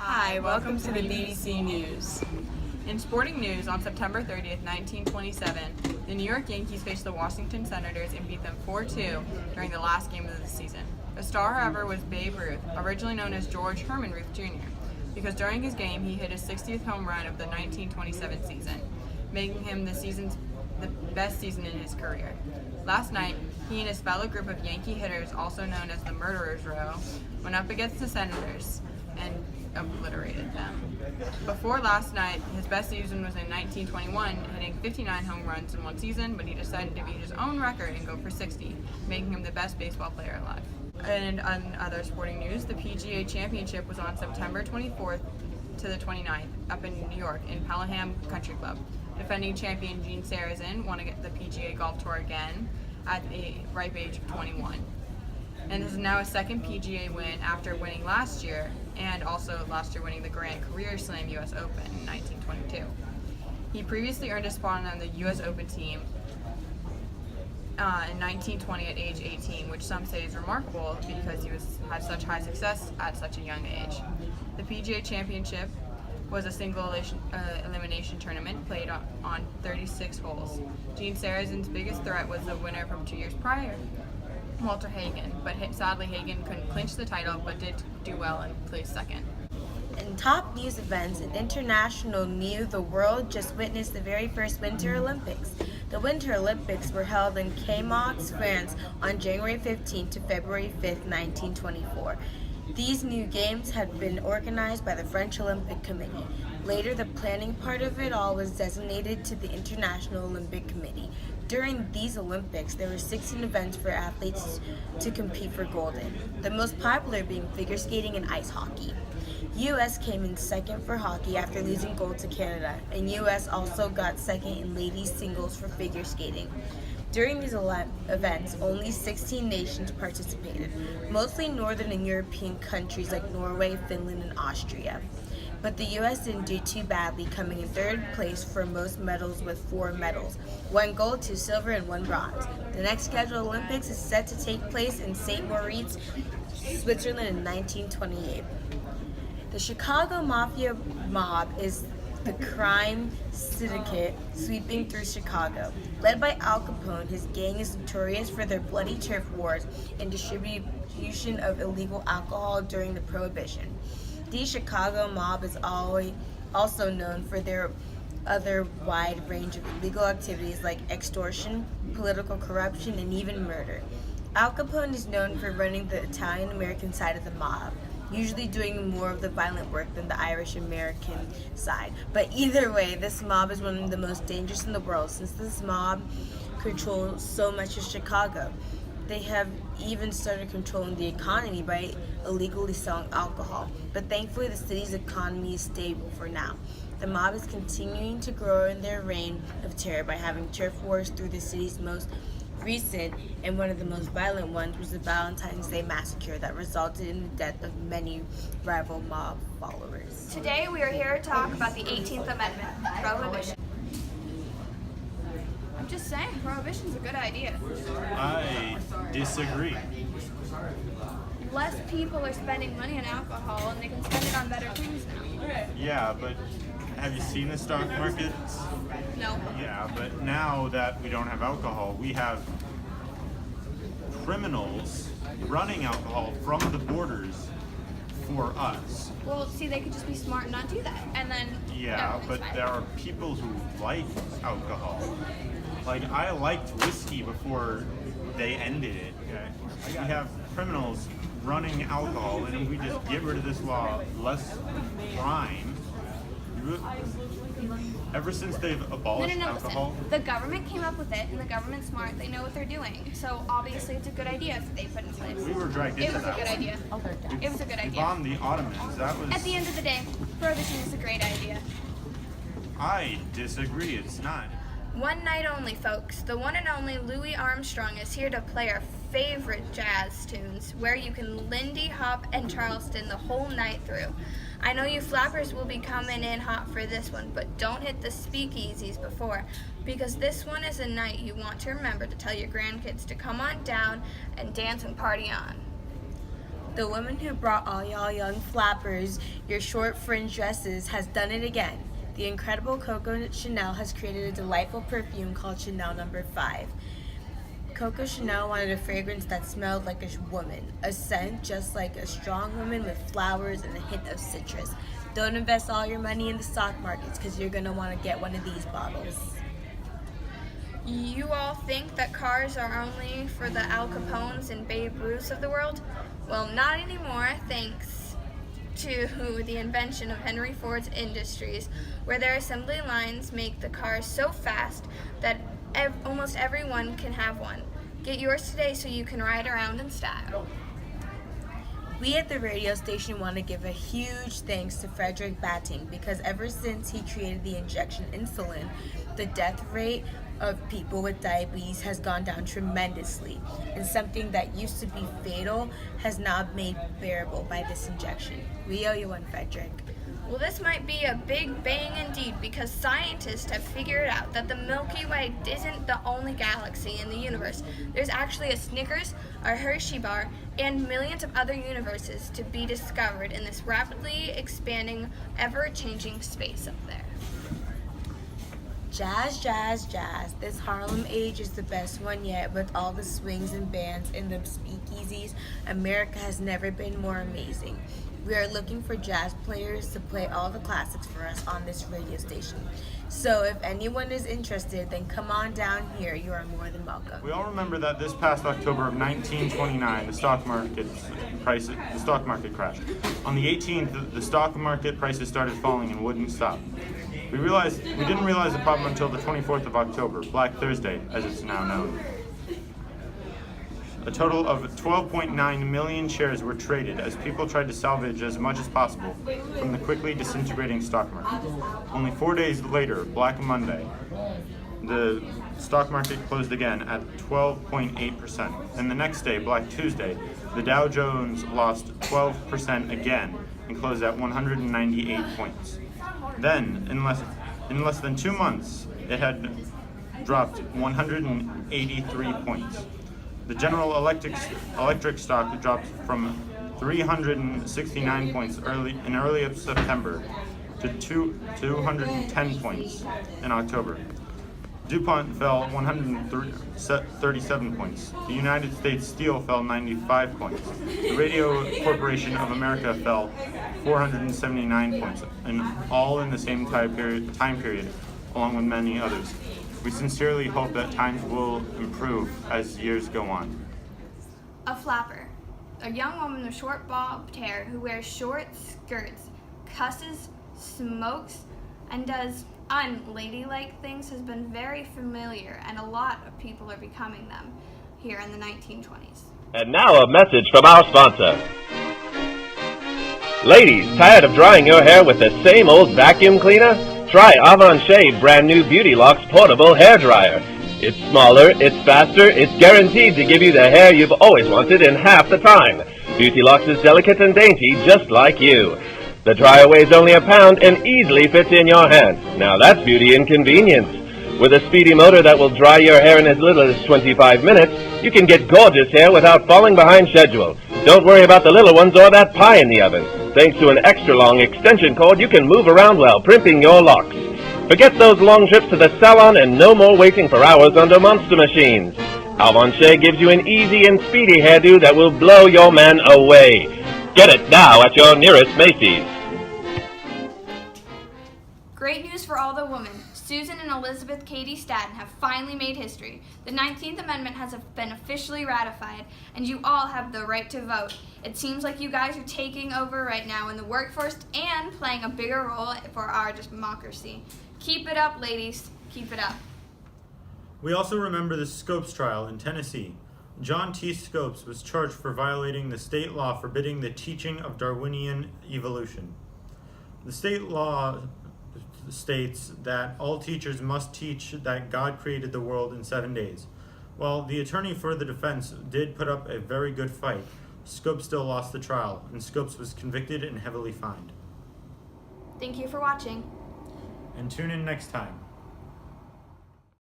Hi, welcome to the BBC News. In sporting news, on September 30th, 1927, the New York Yankees faced the Washington Senators and beat them 4-2 during the last game of the season. The star, however, was Babe Ruth, originally known as George Herman Ruth Jr., because during his game he hit his 60th home run of the 1927 season, making him the best season in his career. Last night, he and his fellow group of Yankee hitters, also known as the Murderers Row, went up against the Senators and obliterated them. Before last night, his best season was in 1921, hitting 59 home runs in one season, but he decided to beat his own record and go for 60, making him the best baseball player alive. And on other sporting news, the PGA Championship was on September 24th to the 29th up in New York in Pelham Country Club. Defending champion Gene Sarazen won the PGA Golf Tour again at the ripe age of 21. And this is now his second PGA win after winning last year, and also last year winning the Grand Career Slam US Open in 1922. He previously earned a spot on the US Open team in 1920 at age 18, which some say is remarkable because he had such high success at such a young age. The PGA Championship was a single elimination tournament played on 36 holes. Gene Sarazen's biggest threat was the winner from 2 years prior, Walter Hagen, but sadly Hagen couldn't clinch the title but did do well and placed second. In top news events, in international news, the world just witnessed the very first Winter Olympics. The Winter Olympics were held in Chamonix, France on January 15 to February 5, 1924. These new games had been organized by the French Olympic Committee. Later, the planning part of it all was designated to the International Olympic Committee. During these Olympics, there were 16 events for athletes to compete for gold in, the most popular being figure skating and ice hockey. U.S. came in second for hockey after losing gold to Canada, and U.S. also got second in ladies singles for figure skating. During these events, only 16 nations participated, mostly Northern and European countries like Norway, Finland, and Austria. But the U.S. didn't do too badly, coming in third place for most medals with 4 medals, 1 gold, 2 silver, and 1 bronze. The next scheduled Olympics is set to take place in St. Moritz, Switzerland in 1928. The Chicago Mafia mob is the crime syndicate sweeping through Chicago. Led by Al Capone, his gang is notorious for their bloody turf wars and distribution of illegal alcohol during the Prohibition. The Chicago mob is also known for their other wide range of illegal activities like extortion, political corruption, and even murder. Al Capone is known for running the Italian-American side of the mob, usually doing more of the violent work than the Irish-American side. But either way, this mob is one of the most dangerous in the world, since this mob controls so much of Chicago. They have even started controlling the economy by illegally selling alcohol. But thankfully, the city's economy is stable for now. The mob is continuing to grow in their reign of terror by having turf wars through the city's most recent and one of the most violent ones was the Valentine's Day Massacre that resulted in the death of many rival mob followers. Today we are here to talk about the 18th Amendment, Prohibition. I'm just saying, Prohibition's a good idea. I disagree. Less people are spending money on alcohol and they can spend it on better things now. Yeah, but have you seen the stock markets? No. Yeah, but now that we don't have alcohol, we have criminals running alcohol from the borders for us. Well, see, they could just be smart and not do that. And then Yeah, but there are people who like alcohol. Like, I liked whiskey before they ended it. Okay? We have criminals running alcohol, and if we just get rid of this law, less crime. Ever since they've abolished alcohol, listen. The government came up with it, and the government's smart. They know what they're doing. So obviously, it's a good idea if they put in place. we were dragged into that. It was a good idea. It was a good We idea. bombed the Ottomans. That was. At the end of the day, Prohibition is a great idea. I disagree. It's not. One night only, folks. The one and only Louis Armstrong is here to play our favorite jazz tunes, where you can Lindy Hop and Charleston the whole night through. I know you flappers will be coming in hot for this one, but don't hit the speakeasies before, because this one is a night you want to remember to tell your grandkids to come on down and dance and party on. The woman who brought all y'all young flappers your short fringe dresses has done it again. The incredible Coco Chanel has created a delightful perfume called Chanel No. 5. Coco Chanel wanted a fragrance that smelled like a woman, a scent just like a strong woman with flowers and a hint of citrus. Don't invest all your money in the stock markets because you're going to want to get one of these bottles. You all think that cars are only for the Al Capones and Babe Ruths of the world? Well, not anymore, thanks to the invention of Henry Ford's Industries, where their assembly lines make the cars so fast that almost everyone can have one. Get yours today so you can ride around in style. We at the radio station want to give a huge thanks to Frederick Batting because ever since he created the injection insulin, the death rate of people with diabetes has gone down tremendously, and something that used to be fatal has now been made bearable by this injection. We owe you one, Frederick. Well, this might be a big bang indeed because scientists have figured out that the Milky Way isn't the only galaxy in the universe. There's actually a Snickers, a Hershey bar, and millions of other universes to be discovered in this rapidly expanding, ever-changing space up there. Jazz, jazz, jazz. This Harlem age is the best one yet with all the swings and bands and the speakeasies. America has never been more amazing. We are looking for jazz players to play all the classics for us on this radio station. So if anyone is interested, then come on down here. You are more than welcome. We all remember that this past October of 1929, the stock market crashed. On the 18th, the stock market prices started falling and wouldn't stop. We didn't realize the problem until the 24th of October, Black Thursday, as it's now known. A total of 12.9 million shares were traded as people tried to salvage as much as possible from the quickly disintegrating stock market. Only 4 days later, Black Monday, the stock market closed again at 12.8%. And the next day, Black Tuesday, the Dow Jones lost 12% again and closed at 198 points. Then, in less than 2 months, it had dropped 183 points. The General Electric stock dropped from 369 points in early September to 210 points in October. DuPont fell 137 points. The United States Steel fell 95 points. The Radio Corporation of America fell 479 points, and all in the same time period, along with many others. We sincerely hope that times will improve as years go on. A flapper. A young woman with short bobbed hair who wears short skirts, cusses, smokes, and does unladylike things has been very familiar, and a lot of people are becoming them here in the 1920s. And now a message from our sponsor. Ladies, tired of drying your hair with the same old vacuum cleaner? Try Avon Shave brand new Beauty Locks portable hair dryer. It's smaller, it's faster, it's guaranteed to give you the hair you've always wanted in half the time. Beauty Locks is delicate and dainty, just like you. The dryer weighs only a pound and easily fits in your hand. Now that's beauty and convenience. With a speedy motor that will dry your hair in as little as 25 minutes, you can get gorgeous hair without falling behind schedule. Don't worry about the little ones or that pie in the oven. Thanks to an extra long extension cord, you can move around while primping your locks. Forget those long trips to the salon and no more waiting for hours under monster machines. Alvon Shea gives you an easy and speedy hairdo that will blow your man away. Get it now at your nearest Macy's. Great news for all the women. Susan and Elizabeth Cady Stanton have finally made history. The 19th Amendment has been officially ratified, and you all have the right to vote. It seems like you guys are taking over right now in the workforce and playing a bigger role for our democracy. Keep it up, ladies. Keep it up. We also remember the Scopes trial in Tennessee. John T. Scopes was charged for violating the state law forbidding the teaching of Darwinian evolution. The state law states that all teachers must teach that God created the world in 7 days. While the attorney for the defense did put up a very good fight, Scopes still lost the trial, and Scopes was convicted and heavily fined. Thank you for watching. And tune in next time.